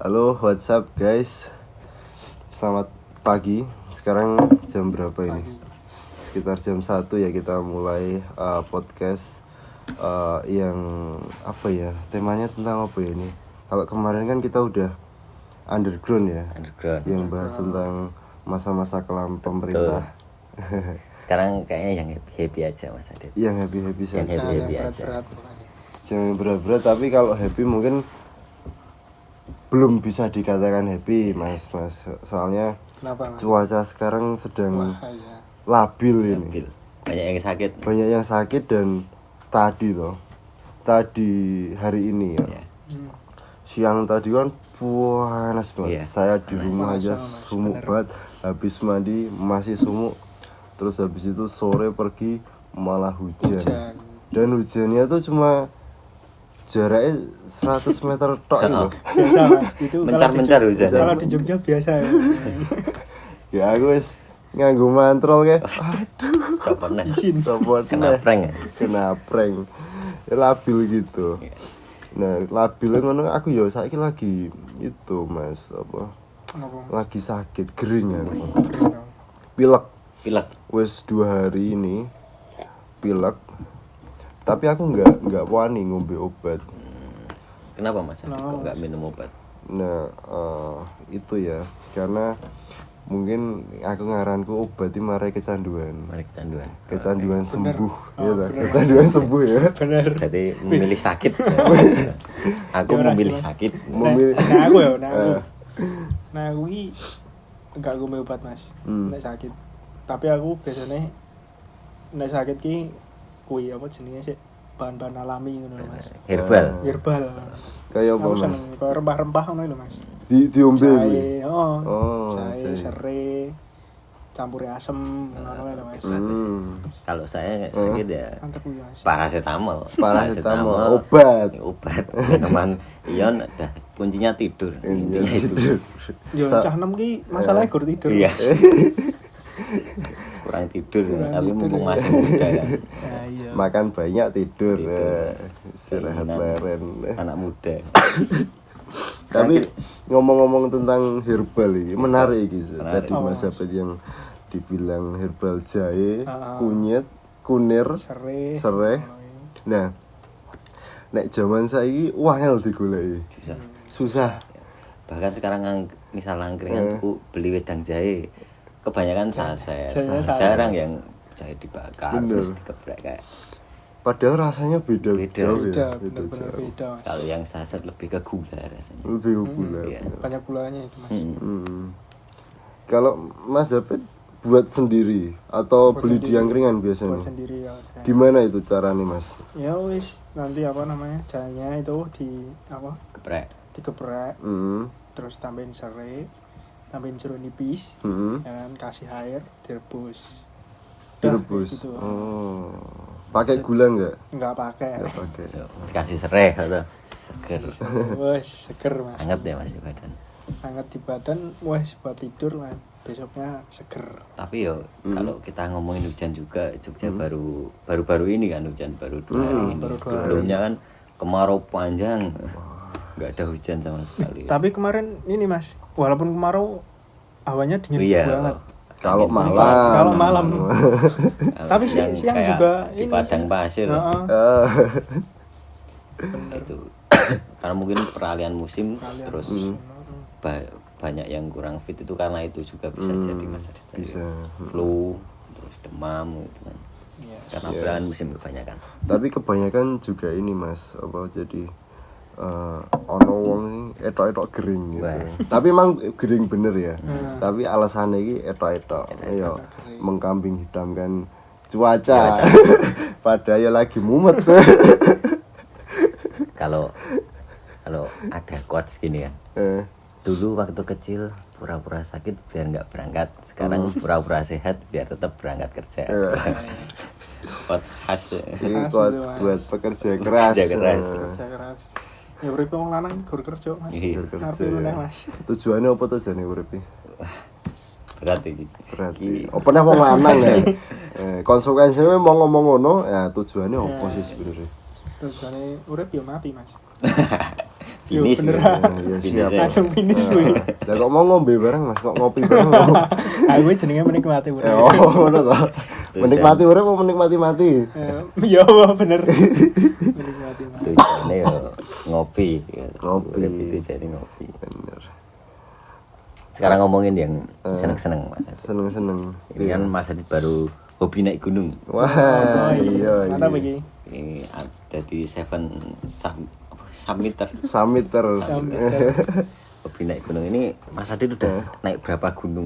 Halo, what's up guys? Selamat pagi. Sekarang jam berapa ini? Sekitar jam 1 ya kita mulai podcast yang apa ya? Temanya tentang apa ya ini? Kalau kemarin kan kita udah underground ya. Yang bahas tentang masa-masa kelam pemerintah. Sekarang kayaknya yang happy aja Mas Adit. Yang happy saja. Happy aja. Jangan berat-berat, tapi kalau happy mungkin belum bisa dikatakan happy mas. Soalnya kenapa, Mas? Cuaca sekarang sedang Iya. labil ini. Banyak yang sakit. Banyak yang sakit dan tadi hari ini ya. Siang tadi kan panas banget. Iya, Saya di rumah Panas, aja Mas. sumuk banget. Habis mandi masih sumuk. Terus habis itu sore pergi malah hujan. Dan hujannya tuh cuma jaraknya 100 meter tok itu. Biasa, Mas. Itu Mencar-mencar hujan. Kalau di Jogja biasa ya. Ya aku wis nganggo mantrol ke. Copornya Copot kena prank ya? Kena prank. Ya, labil gitu. Nah, labil ngono aku ya saiki lagi itu Mas, apa? Lagi sakit kering aku. Pilek. Wis 2 hari ini pilek. Tapi aku nggak wani ngombe obat. Kenapa Mas Adit kok nggak minum obat? Nah, itu ya karena mungkin aku ngaranku obat ini marai kecanduan. Kecanduan sembuh, ya tak? Kecanduan sembuh ya. Bener. Berarti memilih sakit. Aku memilih sakit. Nah aku ya, nah aku ini enggak gue obat Mas. Nek sakit. Tapi aku biasanya nek sakit ki kuwi apa jenenge sih? Bahan-bahan alami ngono Mas. Herbal. Kayak apa Aku Mas? seneng kaya rempah-rempah ngono lho Mas. Diombe kuwi. Jahe, jahe, jahe. serai, campur asem ngono lho Mas. Kalau saya sakit ya Mantep kuwi Mas. paracetamol. Obat. Minuman ion dah kuncinya tidur. Intinya itu. Yo cah 6 ki masalahnya gur tidur. Iya. Kurang tidur tapi mumpung masih muda kan. Nah, iya. Makan banyak tidur. Istirahat leren. Anak muda. Tapi ngomong-ngomong tentang herbal ini menarik gitu. Tadi Mas Abed yang dibilang herbal jahe, kunyit, kunir, serai. Nah, nek zaman saiki wangel digoleki. Susah. Bahkan sekarang misal angkringan tuh beli wedang jahe kebanyakan saset. Jarang yang jahe dibakar terus dikeprek kayak. Padahal rasanya beda jauh ya. Beda. Kalau yang saset lebih ke gula rasanya. Lebih ke gula. Iya. Banyak gulanya itu Mas. Kalau Mas Abed buat sendiri atau beli di angkringan biasanya? Buat sendiri ya. Gimana itu caranya Mas? Ya wis, nanti apa namanya? Jahenya itu dikeprek. Terus tambahin serai, tambahin jeruk nipis, dan kasih air, direbus. Gitu. Pakai gula enggak? Enggak pakai. Kasih serai atau seger. Wes, seger Mas. Hangat ya Mas di badan. Hangat di badan, wes buat tidur Mas. Besoknya seger. Tapi yo kalau kita ngomongin hujan juga Jogja baru ini kan hujan baru 2 hari ini. Sebelumnya kan kemarau panjang. Enggak ada hujan sama sekali. Tapi kemarin ini Mas, walaupun kemarau hawanya dingin banget. Kalau malam. Tapi siang juga di ini padang pasir. Bener. Itu karena mungkin peralihan musim terus banyak yang kurang fit itu karena itu juga bisa jadi Mas Adit. Bisa. Flu, terus demam gitu kan. Karena peralihan musim kebanyakan. Tapi kebanyakan juga ini Mas, apa jadi ono wong etok-etok gering gitu. Tapi emang gering bener ya. Tapi alasannya iki etok-etok. Ayo mengkambing hitamkan cuaca. Padahal ya lagi mumet. Kalau ada quotes gini kan. Dulu waktu kecil pura-pura sakit biar nggak berangkat. Sekarang pura-pura sehat biar tetap berangkat kerja. Quote khas. Ini buat pekerja keras. Ya urip wong lanang gur kerja Mas. Ngarepe luneh Mas. Tujuannya apa tujuannya urip iki? Berarti. Apa nek wong lanang ya? Konsekuensinya mau ngomong ngono, ya tujuannya apa sih sebenarnya? Tujuane urip ya mati Mas. finish. beneran. Ya siap. Langsung finish kuwi. Lah kok mau ngombe bareng Mas, kok ngopi bareng. Aku jenenge menikmati urip. Oh, ngono to. Menikmati urip apa menikmati mati? Ya bener. Menikmati mati. Tujuannya ya ngopi. Ngopi. Urip itu jadi ngopi. Bener. Sekarang ngomongin yang seneng-seneng Mas Adit. Seneng-seneng. Ini kan Mas Adit baru hobi naik gunung. Wah, iya. Mantap iki. Ini ada di Summiter. Summit terus. Hobi naik gunung ini Mas Adit udah naik berapa gunung?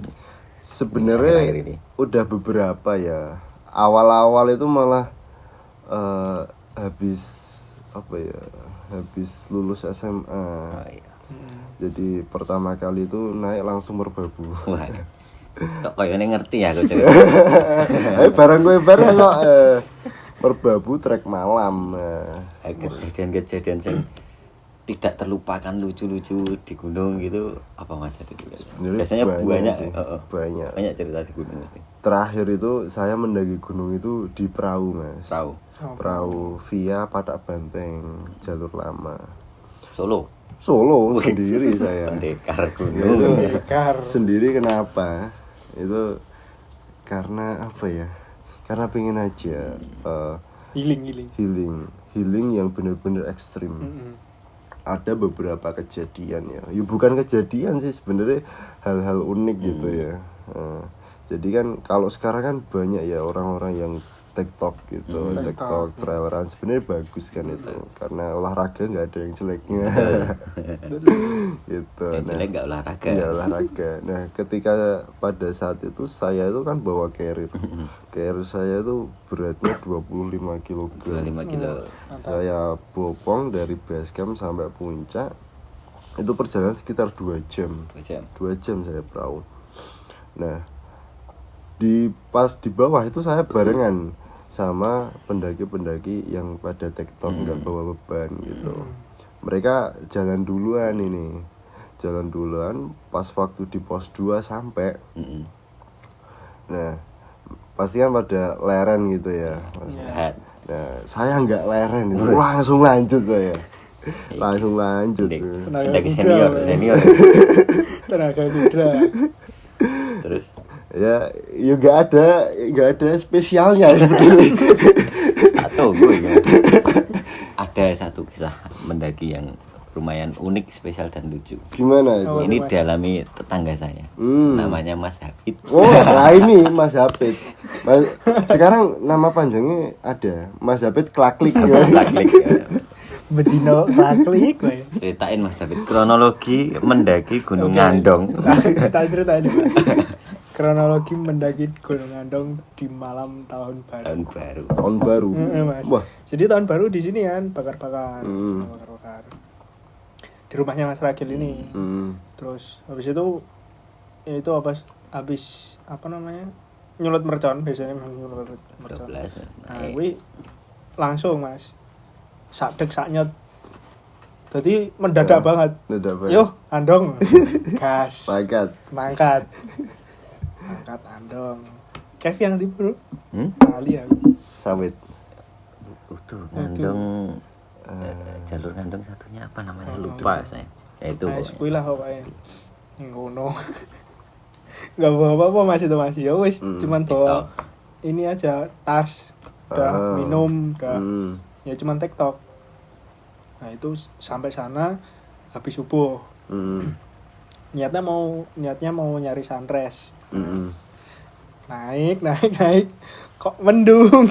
Sebenarnya Akhir-akhir ini. udah beberapa ya. Awal-awal itu malah habis lulus SMA. Oh, iya. Jadi pertama kali itu naik langsung Merbabu. Wah. Kok kayaknya ngerti ya aku cerita. Barang kok Merbabu trek malam. Kejadian-kejadian yang tidak terlupakan lucu-lucu di gunung gitu apa Mas Adit? Biasanya banyak sih. Banyak cerita di gunung mesti. Terakhir itu saya mendaki gunung itu di perahu Mas. Perahu via Padak Banteng, jalur lama. Solo sendiri saya. Pendekar gunung. Sendiri kenapa? Itu karena apa ya? Karena pengen aja healing yang benar-benar ekstrim. Ada beberapa kejadian ya. Ya bukan kejadian sih sebenarnya, hal-hal unik gitu ya. Jadi kan kalau sekarang kan banyak ya orang-orang yang TikTok gitu, TikTok traileran sebenarnya bagus kan itu, karena olahraga nggak ada yang jeleknya, gitu. Yang jelek nggak olahraga. Nggak olahraga. Nah, ketika pada saat itu saya itu kan bawa carrier saya itu beratnya 25 kg. 25 kilo. Saya bopong dari base camp sampai puncak itu perjalanan sekitar 2 jam. 2 jam saya perahu. Nah, pas di bawah itu saya barengan sama pendaki-pendaki yang pada TikTok nggak bawa beban gitu. Mereka jalan duluan pas waktu di pos 2 sampai. Nah, pasti kan pada leren gitu ya. Nah, saya nggak leren itu, langsung lanjut saya. Langsung lanjut. Pendaki senior. Tenaga kuda. Terus ya nggak ada spesialnya sebenarnya. Ada satu kisah mendaki yang lumayan unik, spesial dan lucu. Gimana itu? Ini dialami tetangga saya. Namanya Mas Hafid. Oh, lah ini Mas Hafid. Sekarang nama panjangnya ada Mas Hafid Klaklik. Bedino klaklik kowe. Ceritain Mas Hafid kronologi mendaki Gunung Ngandong. Tak ceritain. Kronologi mendaki Gunung Ngandong di malam tahun baru. Tahun baru. Mas. Wah. Jadi tahun baru di sini kan bakar-bakar. Di rumahnya Mas Ragil ini. Terus habis itu apa namanya? Nyulut mercon, biasanya nyulut mercon. 12. Nah, kuwi langsung Mas. Sak nyet. Jadi mendadak banget. Yo, andong. Gas. Mangkat andong. Kev yang di bro. Kali aku. Sawit. Utuh Ngandong. Jalur Ngandong satunya apa namanya? Lupa saya. Ya itu. Kuwi lah pokoknya. Ngono. Enggak bawa apa-apa Mas itu Mas. Ya wis cuman bawa ini aja, tas, udah minum, udah ya cuman TikTok. Nah itu sampai sana habis subuh. Niatnya mau nyari sunrise. Naik kok mendung.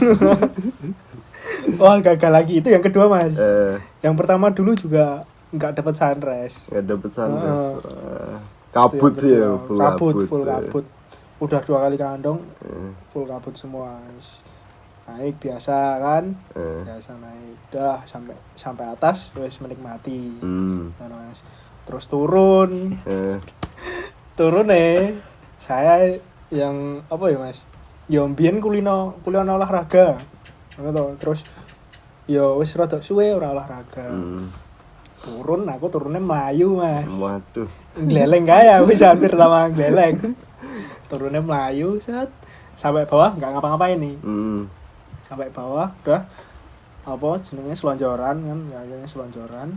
Wah gagal lagi. Itu yang kedua Mas. Yang pertama dulu juga nggak dapat sunrise. Kabut ya, full kabut. Udah 2 kali kandong, full kabut semua. Naik biasa kan, biasa naik. Udah sampai atas, wes menikmati. Mas. Terus turun saya yang apa ya Mas? Ya mbiyen kulino olahraga. Ngono terus ya wis rada suwe ora olahraga. Aku turunnya melayu Mas. Waduh. Gleleng kaya wis hampir sama gleleng. Turunnya melayu set sampai bawah enggak ngapa-ngapain nih. Sampai bawah udah apa jenenge selonjoran kan, kayaknya selonjoran.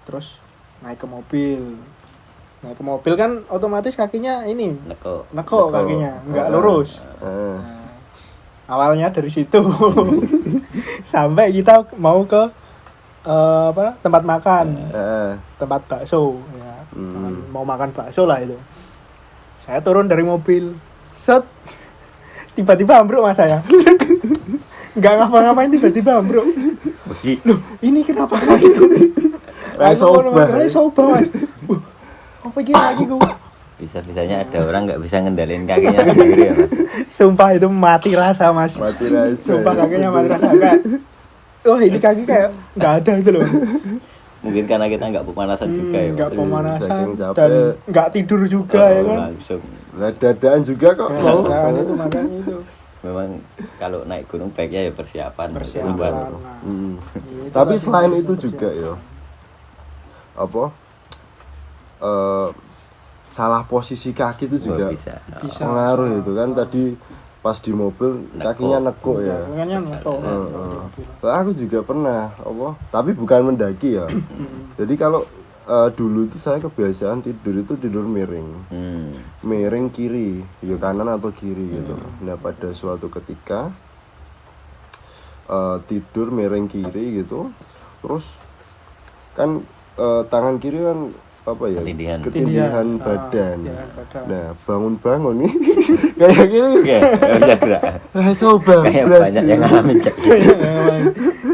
Terus naik ke mobil kan otomatis kakinya ini neko kakinya nggak lurus. Nah, awalnya dari situ sampai kita mau ke tempat makan, tempat bakso ya. Mau makan bakso lah itu. Saya turun dari mobil, set, tiba-tiba ambruk mas saya. Nggak ngapa-ngapain tiba-tiba ambruk. Loh ini kenapa gitu? Soba mas. Apa gini lagi gue? Bisa-bisanya ada orang nggak bisa ngendalin kakinya sendiri ya mas. Sumpah itu mati rasa mas. Mati rasa. Sumpah kakinya mati rasa kayak. Wah ini kaki kayak nggak ada itu loh. Mungkin karena kita nggak pemanasan juga ya. Nggak pemanasan Saking dan nggak tidur juga ya kan. Langsung. Dadaan juga kok. Nah, itu makanya itu. Memang kalau naik gunung baiknya ya persiapan. Nah, itu Tapi tadi selain persiapan. itu juga ya. Apa? Salah posisi kaki itu juga Bisa. pengaruh itu kan tadi pas di mobil kakinya nekuk ya. Makanya nonton. Aku juga pernah tapi bukan mendaki ya. Jadi kalau dulu itu saya kebiasaan tidur miring. Miring kiri, ya kanan atau kiri gitu. Nah, pada suatu ketika tidur miring kiri gitu. Terus kan tangan kiri kan ketindihan badan. Nah, bangun nih kayak gini. Bisa gerak. Soba. Kayak banyak yang ngalamin kayak gitu.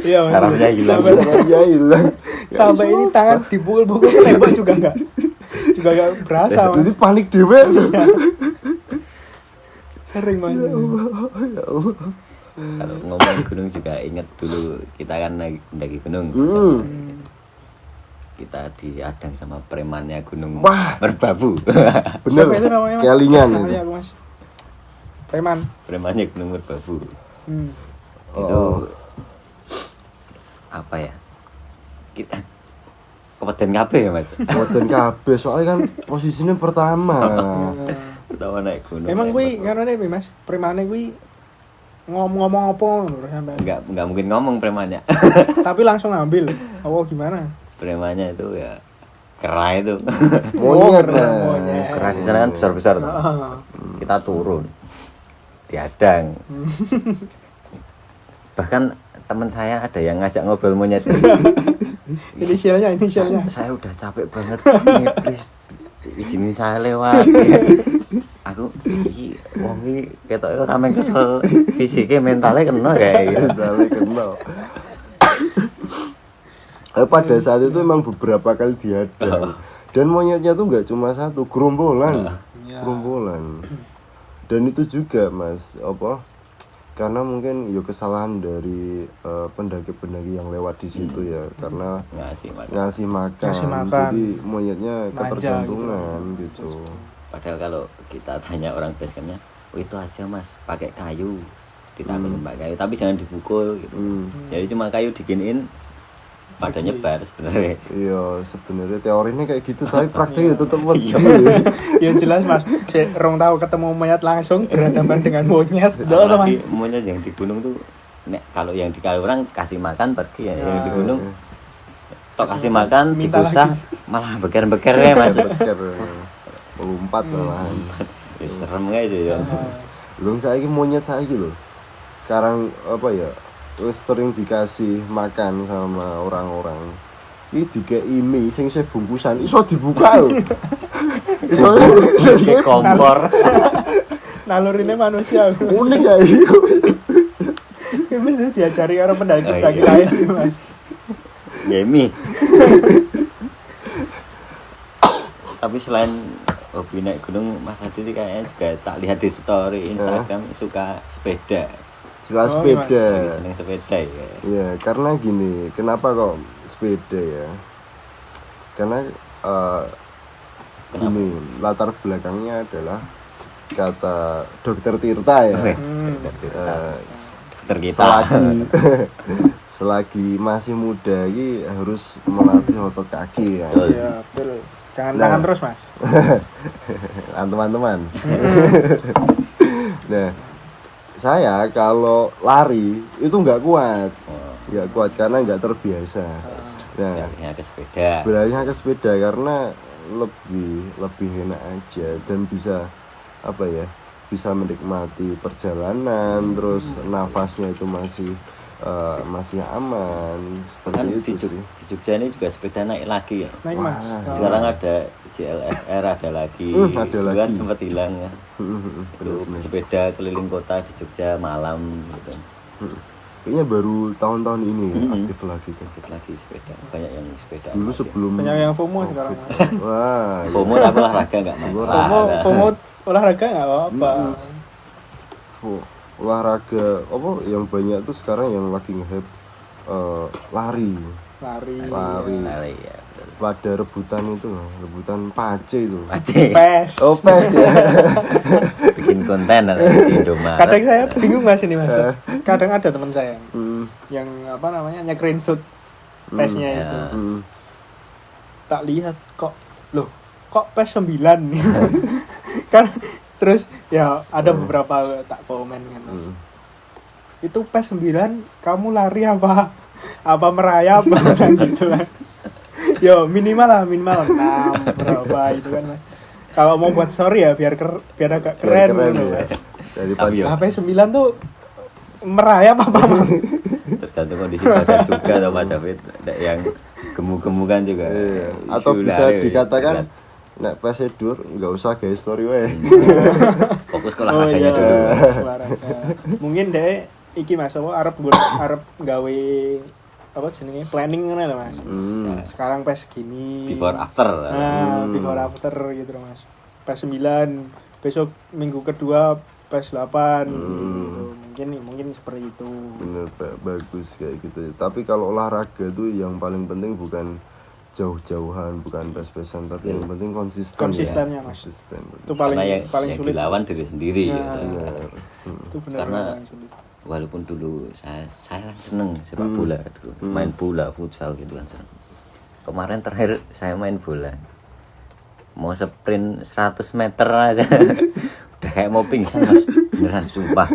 Iya. Sarafnya hilang. Sarafnya hilang. Sampai ini tangan dipukul-pukul tembok juga enggak berasa. Jadi panik dewe. Sering mas. Kalau ngomong gunung juga ingat dulu kita kan mendaki gunung. Kita diadang sama premannya Gunung Merbabu. Bener. Siapa itu namanya mas? Kelingan Namanya itu. aku mas. Preman. Premannya Gunung Merbabu. Itu apa ya? Kita kepeden kabeh ya mas. Kepeden kabeh soalnya kan posisinya pertama. Pertama naik gunung. Emang gue ngono nih mas. Premannya gue ngomong apa ngono sampai. Enggak mungkin ngomong premannya. Tapi langsung ngambil. Oh gimana? Premannya itu ya kera itu. Monyet. Kera di sana kan besar-besar tuh. Kita turun. Diadang. Bahkan teman saya ada yang ngajak ngobrol monyet. Inisialnya. Saya udah capek banget nih, please izinin saya lewat. Aku iki wong iki ketok ora men kesel fisiknya mentalnya kena kayak gitu. Mentalnya kena. Pada saat itu memang beberapa kali diadang. Dan monyetnya tuh nggak cuma satu, gerombolan. Dan itu juga mas karena mungkin kesalahan dari pendaki-pendaki yang lewat di situ ya, karena ngasih makan. Jadi monyetnya ketergantungan gitu. Padahal kalau kita tanya orang basecampnya, itu aja mas, pakai kayu, ditaruh pakai kayu, tapi jangan dipukul gitu. Jadi cuma kayu diginiin, pada nyebar sebenarnya. Iya, sebenarnya teorinya kayak gitu, tapi prakteknya tetap Iya. Ya jelas mas. Rong tahu ketemu monyet langsung berhadapan dengan monyet. Apalagi monyet yang di gunung tuh, kalau yang di Kaliurang kasih makan pergi ya, yang di gunung tok kasih makan digusah malah beker-beker ya mas. Melompat malahan. Ya, serem kayak itu ya. Belum saiki monyet saiki lho. Sekarang sering dikasih makan sama orang-orang. Iki dikei mie sing bungkusan iso dibuka lho. Iso kompor. Nalurine manusia. Unik ya itu. Ini mesti diajari orang pendaki lain mas. Gemi. Tapi selain hobi naik gunung, Mas Adi kayaknya juga tak lihat di story Instagram suka sepeda. Suka sepeda. Seneng sepeda ya. Ya, karena gini, kenapa kok sepeda ya? Karena gini, latar belakangnya adalah kata Dokter Tirta ya. Dokter kita. Selagi masih muda ini harus melatih otot kaki ya. Iya, betul. Jangan tangan terus mas. Teman-teman. Nah, saya kalau lari itu nggak kuat karena nggak terbiasa. beralihnya ke sepeda. Beralihnya ke sepeda karena lebih enak aja dan bisa apa ya, bisa menikmati perjalanan, terus nafasnya itu masih aman seperti Kan itu sih. di Jogja ini juga sepeda naik lagi ya. Naik Mas. Sekarang ada JLFR ada lagi. Ada Dulu kan lagi. sempat hilang ya. Itu sepeda keliling kota di Jogja malam gitu. Kayaknya baru tahun-tahun ini ya, aktif lagi tuh. Aktif lagi sepeda. Banyak yang sepeda. Dulu sebelum Banyak yang FOMO sekarang. Mas. wah, Pomo aku olahraga enggak masalah. FOMO olahraga enggak apa-apa. olahraga apa yang banyak tuh sekarang yang lagi nge-hype lari. Lari. Lari ya. Pada rebutan itu loh, rebutan pace itu. Aceh. PES. Oh, PES ya. Bikin konten atau di Indomaret. Kadang saya bingung Mas ini Mas. Kadang ada teman saya Hmm, yang apa namanya nge-screenshot PES-nya ya. itu. hmm. Tak lihat kok PES 9 kan terus ya ada beberapa tak komen kan Mas. Itu PES 9 kamu lari apa merayap gitu kan. Yo minimal 6 berapa itu kan Mas. Kalau mau buat story ya biar agak keren gitu. ya. Daripada Tapi yo, HP 9 tuh merayap apa Mas? tergantung kondisi badan juga atau Mas Hafid. Ada yang gemuk-gemuk kan juga. iya. Atau Isu bisa lari, dikatakan berat. nek pas tidur nggak usah guys story wae. Fokus ke olahraganya dulu. olahraga. Mungkin deh iki Mas apa arep gawe apa jenenge planning ngene lho Mas. Sekarang PES gini. Before after. Nah, before after gitu loh Mas. PES 9, besok minggu kedua PES 8 gitu. Mungkin seperti itu. Bener, bagus kayak gitu. Tapi kalau olahraga tuh yang paling penting bukan jauh-jauhan, bukan pes-pesan, tapi yang penting Konsistennya, Mas. Konsisten. Itu paling Karena paling yang sulit. dilawan diri sendiri Nah, gitu. Bener. Itu benar Karena paling sulit. walaupun dulu saya kan seneng sepak bola dulu, main bola futsal gitu kan seneng. Kemarin terakhir saya main bola mau sprint 100 meter aja udah kayak mau pingsan Mas, beneran sumpah.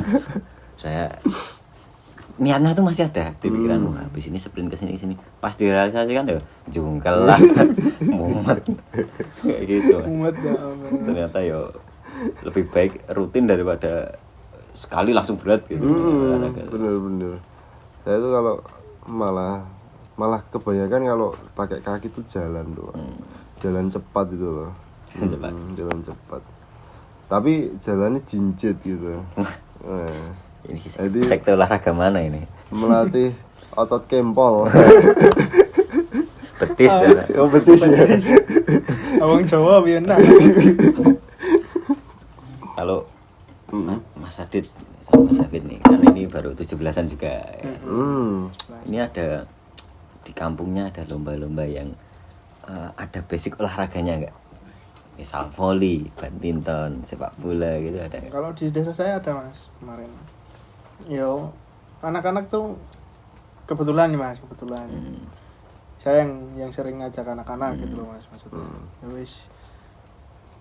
Saya niatnya tuh masih ada di pikiran, wah habis ini sprint kesini pas direalisasikan ya jungkel lah mumet kayak gitu. Mumet ya. Ternyata ya lebih baik rutin daripada sekali langsung berat gitu. Bener. Saya tuh kalau malah kebanyakan kalau pakai kaki tuh jalan doang. Jalan cepat itu loh. Cepat. Jalan cepat. Tapi jalannya jinjit gitu. Ini Jadi- sektor olahraga mana ini? Melatih otot kempol. Betis ya. Oh, betis ya. Awang Jawa piye nah. Kalau Mas Adit sama Mas Hafid nih, kan ini baru 17-an juga. Ini ada di kampungnya ada lomba-lomba yang ada basic olahraganya enggak? Misal volley, badminton, sepak bola gitu ada nggak? Kalau di desa saya ada Mas kemarin. Yo anak-anak tuh kebetulan nih Mas, kebetulan. Saya yang sering ngajak anak-anak gitu loh Mas maksudnya. Ya wis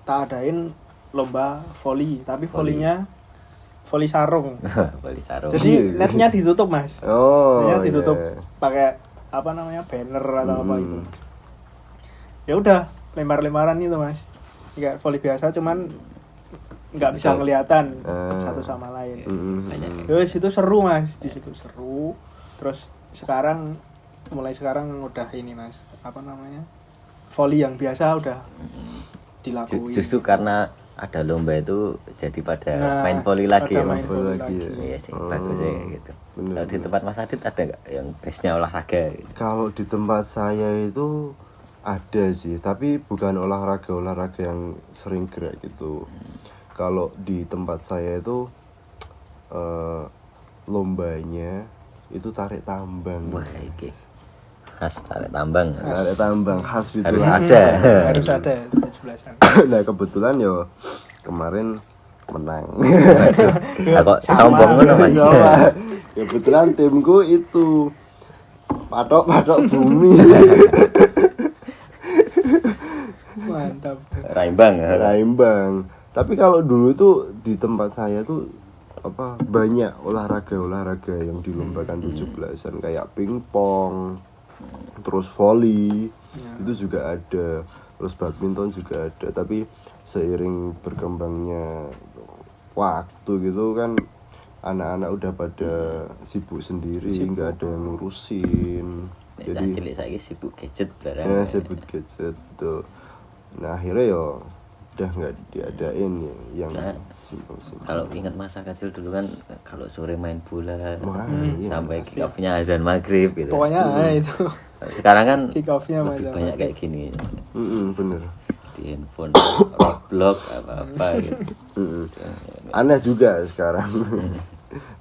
tak adain lomba volley, tapi volleynya volley sarung. Volley sarung. Jadi netnya ditutup Mas. Oh. Netnya ditutup iya. pakai apa namanya banner atau apa gitu. Ya udah lempar-lemparan itu Mas. Kayak volley biasa cuman nggak bisa kelihatan satu sama lain. Banyak. Terus itu seru Mas, di situ seru. Terus mulai sekarang udah ini Mas, apa namanya? Volley yang biasa udah dilakuin. Justru karena ada lomba itu jadi pada Nah, main volley lagi pada ya. main Mas? volley lagi ya. lagi. Iya sih, bagus ya gitu. Bener, Kalau di tempat Mas Adit ada nggak yang base-nya olahraga gitu? Kalau di tempat saya itu ada sih, tapi bukan olahraga yang sering gerak gitu. Kalau di tempat saya itu lombanya itu tarik tambang. Wah, iki khas tarik tambang. Tarik tambang khas gitu. Harus ada. Harus ada 17-an. Nah, kebetulan yo kemarin menang. Nah, kok sombong ngono Mas. Sama. Kebetulan timku itu patok bumi. Mantap. Raimbang. Raimbang. Tapi kalau dulu tuh di tempat saya tuh apa banyak olahraga yang dilombakan 17-an kayak pingpong, terus volley itu juga ada, terus badminton juga ada. Tapi seiring berkembangnya waktu gitu kan, anak-anak udah pada sibuk sendiri, nggak ada yang ngurusin. Jadi cilik saiki sibuk gadget barang. Ya, sibuk gadget tuh. Nah akhirnya ya udah nggak diadain ya, yang simpel-simpel. Kalau ingat masa kecil dulu kan, kalau sore main bola iya, sampai kick off-nya azan maghrib gitu. Pokoknya itu Sekarang kan kick off-nya lebih banyak kayak gini Bener. di handphone, Roblox apa-apa gitu. Aneh juga sekarang.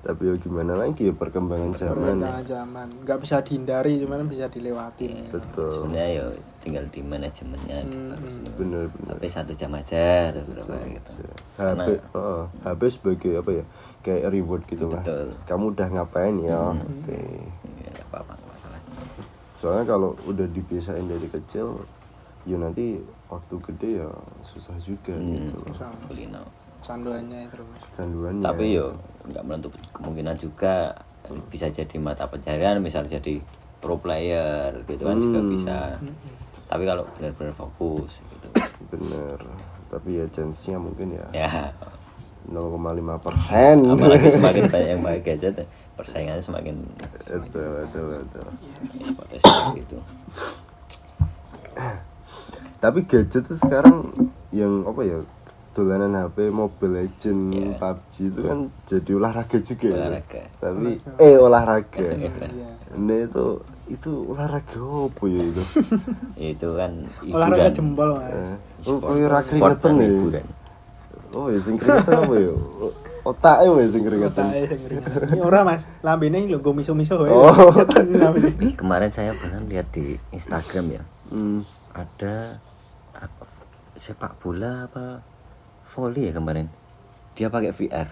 Tapi ya gimana lagi ya, perkembangan zaman. zaman nggak bisa dihindari, cuman bisa dilewati. Betul. Sebenarnya ya tinggal di manajemennya bagus. Bener. Tapi 1 jam aja atau berapa gitu. HP sebagai apa ya, kayak reward gitu lah. Betul. Kamu udah ngapain ya? Oke. Ya enggak apa-apa, enggak masalah. Soalnya kalau udah dibiasain dari kecil, ya nanti waktu gede ya susah juga gitu loh. Kulino. Canduannya terus. Kecanduannya. Tapi yo nggak menutup kemungkinan juga bisa jadi mata pencaharian, misal jadi pro player gitu kan juga bisa. Tapi kalau benar-benar fokus gitu. Bener. Tapi ya chance-nya mungkin ya Ya, 0,5%. apalagi semakin banyak yang pakai gadget, persaingannya semakin Betul. potensial gitu. Tapi gadget tuh sekarang yang apa ya, dolanan HP, Mobile Legend, PUBG itu kan jadi olahraga juga ya. Olahraga. Tapi olahraga. Nah itu olahraga apa ya itu? Itu kan Olahraga hiburan. jempol Mas. Oh, olahraga Sport keringetan dan ya. hiburan. Oh, ya sing keringetan apa ya? Otaknya ya sing keringetan. Ini ora Mas, lambene lho go miso-miso wae. Oh. Kemarin saya bahkan lihat di Instagram ya. Hmm. Ada sepak bola apa volley ya kemarin, dia pakai VR,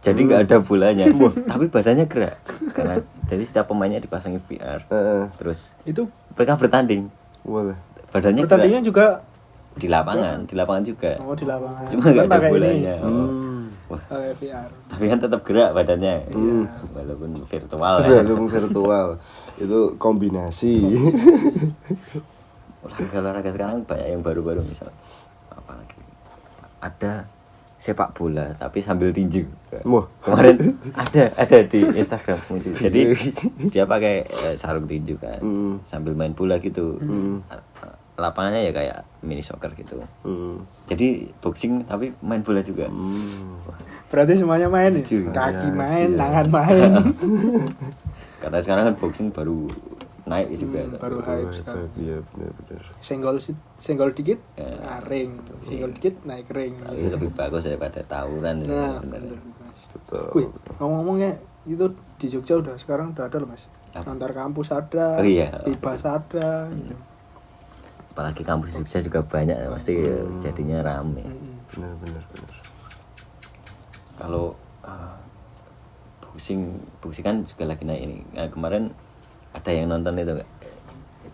jadi nggak ada bolanya, tapi badannya gerak karena jadi setiap pemainnya dipasangi VR, terus Itu mereka bertanding, Boleh. badannya pertandingan gerak juga di lapangan juga, di lapangan. cuma nggak ada Pakai ini, bolanya. Wah, pakai VR. tapi kan tetap gerak badannya, walaupun virtual ya. Belum virtual. Itu kombinasi. Olahraga sekarang banyak yang baru-baru, misal apalagi ada sepak bola tapi sambil tinju. Wah. Kemarin ada di Instagram muncul. Jadi dia pakai sarung tinju kan, sambil main bola gitu. Lapangannya ya kayak mini soccer gitu. Jadi boxing tapi main bola juga. Berarti semuanya main nih. Kaki main, tangan main. Karena sekarang kan boxing baru naik juga. Baru hype sekarang. Iya, benar. Senggol dikit, ring. Senggol dikit naik ring. Tapi lebih bagus daripada tawuran. Nah, sebenarnya. bener, Mas. Betul. Wih, ngomong-ngomong ya, itu di Jogja udah sekarang udah ada loh Mas. Antar kampus ada, Oh iya. Bebas ada gitu. Apalagi kampus Jogja juga banyak, pasti jadinya rame. Benar. Kalau boxing kan juga lagi naik ini. Nah, kemarin ada yang nonton itu nggak?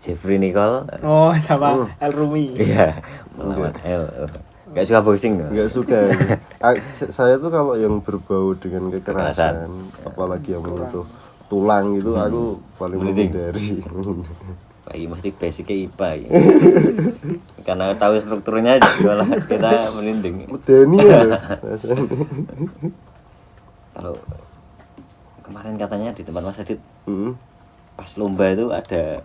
Jeffrey Nicole. Oh, sama El Rumi. Iya, melawan L. Nggak suka boxing loh. Nggak suka. Saya tuh kalau yang berbau dengan kekerasan, apalagi yang menyentuh tulang itu, aku paling menghindari. Lagi mesti basicnya IPA ya. Karena tahu strukturnya aja malah kita merinding. Deni ya. Kalau kemarin katanya di tempat Mas Adit, pas lomba itu ada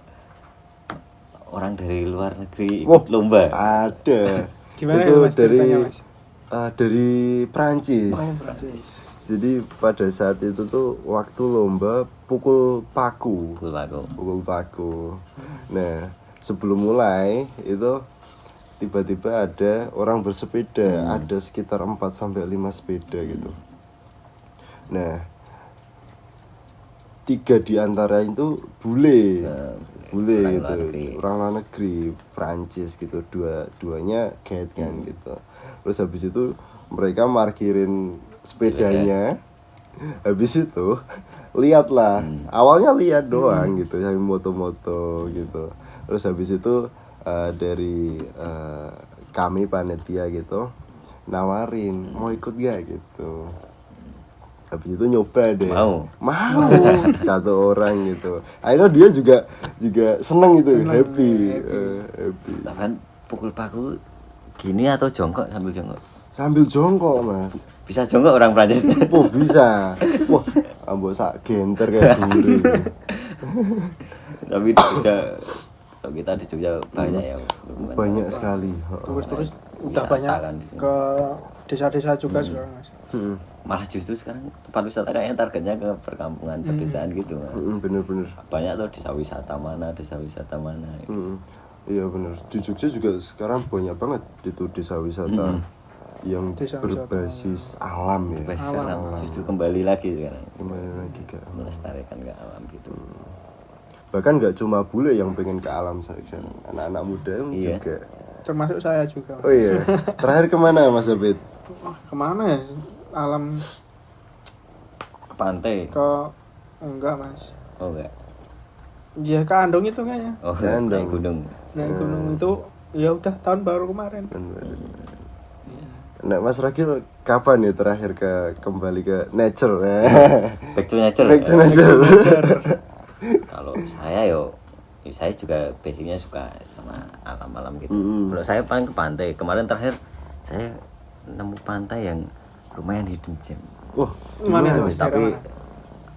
orang dari luar negeri ikut lomba. Ada. Gimana itu ya, Mas, ceritanya, Mas? Dari Prancis. Prancis. Jadi pada saat itu tuh waktu lomba pukul paku. Pukul paku. Nah, sebelum mulai itu tiba-tiba ada orang bersepeda, ada sekitar 4 sampai 5 sepeda gitu. Nah, 3 di antara itu bule gitu, orang luar negeri, Prancis gitu, duanya guide kan gitu. Terus habis itu mereka parkirin sepedanya, habis itu lihatlah, awalnya lihat doang gitu, yang moto-moto gitu. Terus habis itu dari kami panitia gitu nawarin mau ikut gak gitu. habis itu nyoba deh. Mau satu orang gitu. Akhirnya dia juga seneng gitu, happy. Bahkan pukul paku gini atau jongkok sambil jongkok? Sambil jongkok, Mas. Bisa jongkok orang Prancis. Oh, bisa. Wah, ambok sak genter kayak duri. Tapi di Jogja, kalau kita di Jogja banyak ya. Banyak sekali. Turis-turis udah Wisata banyak kan di sini. ke desa-desa juga sekarang Mas. Malah justru sekarang tempat wisata kayaknya targetnya ke perkampungan, pedesaan gitu. Mas. Bener-bener. Banyak tuh desa wisata mana. Iya bener. Di Jogja juga sekarang banyak banget itu desa wisata yang Desa berbasis alam ya. Basis alam justru kembali lagi sekarang. Kembali lagi ke alam. Melestarikan ke alam gitu. Bahkan nggak cuma bule yang pengen ke alam saja, anak-anak muda Iya. juga. Termasuk saya juga. Oh iya. Terakhir kemana Mas Abid? Wah, kemana ya? Alam Ke pantai. enggak Mas. Oh enggak. Ya ke Andong itu kayaknya. Oh, Gunung. naik gunung. Naik gunung itu ya udah tahun baru kemarin. Nah, Mas Ragil kapan ya terakhir kembali ke nature? Back to nature. Back to nature. Kalau saya saya juga basicnya suka sama alam-alam gitu. Kalau saya paling ke pantai. Kemarin terakhir saya nemu pantai yang lumayan hidden gem. Wah, Mana gimana? Mas? Tapi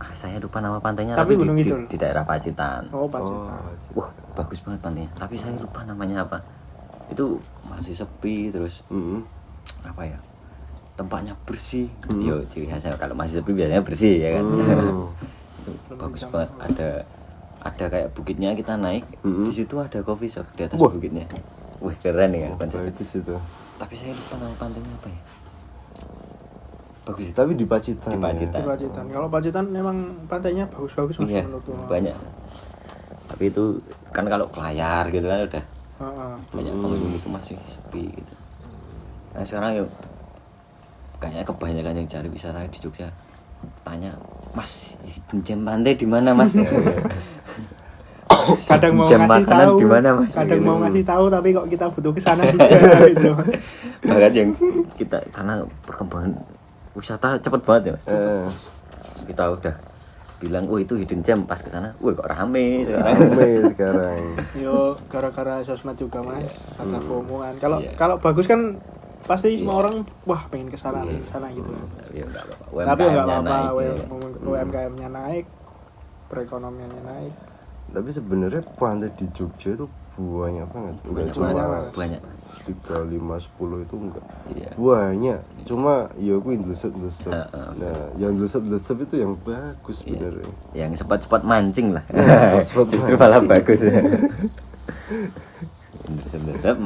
Daerah saya lupa nama pantainya. Tapi Tapi Gunung di, Kidul? di daerah Pacitan. Oh, Pacitan. Wah, bagus banget pantainya. Tapi saya lupa namanya apa. Itu masih sepi terus. Apa ya? Tempatnya bersih. Yo, ciri khasnya kalau masih sepi biasanya bersih ya kan. Itu bagus banget. Ada kayak bukitnya kita naik. Di situ ada coffee shop di atas bukitnya. Wih, keren ya konsepnya. Bagus itu. Tapi saya lupa nama pantainya apa ya. Bagus itu. Tapi di Pacitan. Di Pacitan. Di Pacitan. Kalau Pacitan memang pantainya bagus-bagus Mas Iya, menurutku. banyak. Tapi itu kan kalau ke layar gitu kan udah Heeh. banyak pengunjung itu masih sepi gitu. Nah sekarang yuk kayaknya kebanyakan yang cari wisata di Jogja tanya, Mas, hidden pantai di mana Mas? Kadang mau Jam ngasih makanan tahu, di mana, Mas? kadang Gitu. mau ngasih tahu tapi kok kita butuh ke sana juga gitu. Bahkan yang kita karena perkembangan wisata cepet banget ya Mas. Kita udah bilang, oh itu hidden gem, pas ke sana, wih kok rame sekarang. Rame sekarang. Yo gara-gara sosmed juga Mas, karena FOMO kan. Kalau Iya. kalau bagus kan pasti semua orang wah pengen ke sana gitu. Ya enggak apa-apa. Tapi enggak UMKM-nya apa-apa, naik, ya. UMKM-nya naik, perekonomiannya naik. Tapi sebenarnya pantai di Jogja itu banyak banget. Enggak cuma banyak. 3, 5, 10 itu enggak. Iya. Banyak. Cuma ya aku ndesep-ndesep. Nah, yang ndesep-ndesep itu yang bagus sebenarnya. Yang spot-spot mancing lah. Spot-spot Justru malah bagus. Ndesep-ndesep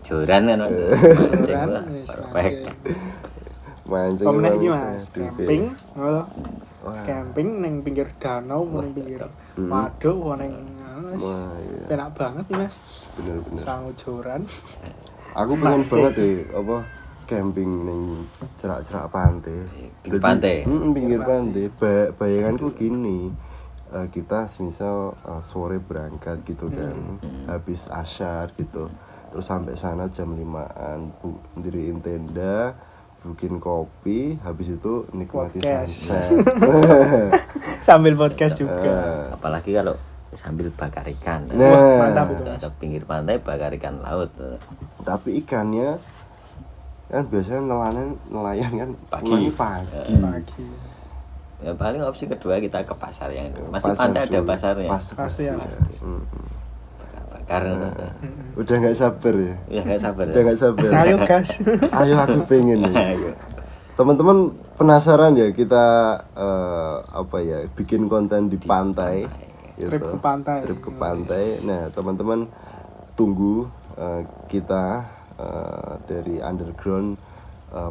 joran kan Mas. Mancing Joran, lah. wis, Perfect. Mancing. Pemenang iki mancing. Mas, camping, ngono. Wah. Camping ning pinggir danau, ning pinggir waduk, ning Wah, iya. penak banget nih Mas. Bener-bener. Sangu joran. Aku pengen banget ya apa camping ning cerak-cerak pantai. Pinggir pantai. Pinggir pantai. Bayanganku gini. Kita semisal sore berangkat gitu kan. Habis asyar gitu. Terus sampai sana jam 5-an diriin tenda, bikin kopi, habis itu nikmati Podcast. sunset. Sambil podcast juga. Apalagi kalau sambil bakar ikan. Nah, Mantap itu. Cocok pinggir pantai bakar ikan laut. tapi ikannya kan biasanya nelayan kan Pagi. pulangnya pagi. Pagi. Ya paling opsi kedua kita ke pasar yang masih Pasar pantai ada dulu. pasarnya. Pasti ya. Bakar. Udah nggak sabar ya. Ya nggak sabar. Udah nggak sabar. Ayo gas. Ayo aku pengen nih. Ayo. Teman-teman penasaran ya kita apa ya bikin konten di pantai. Gitu. Trip ke pantai. Trip ke pantai. Nah teman-teman tunggu kita dari underground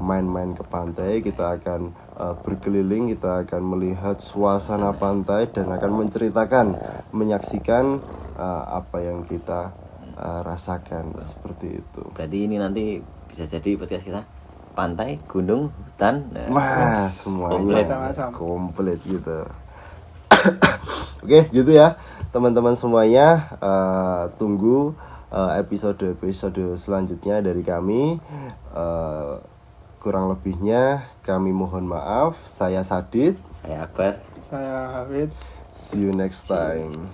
main-main ke pantai. Kita akan berkeliling, kita akan melihat suasana pantai dan akan menceritakan, menyaksikan apa yang kita rasakan seperti itu. Berarti ini nanti bisa jadi podcast kita pantai, gunung, hutan. Wah, semuanya Macam-macam. komplit gitu. Oke, gitu ya teman-teman semuanya. Tunggu episode selanjutnya dari kami. kurang lebihnya kami mohon maaf. Saya Sadit. Saya Akbar. Saya Hafid. See you next time.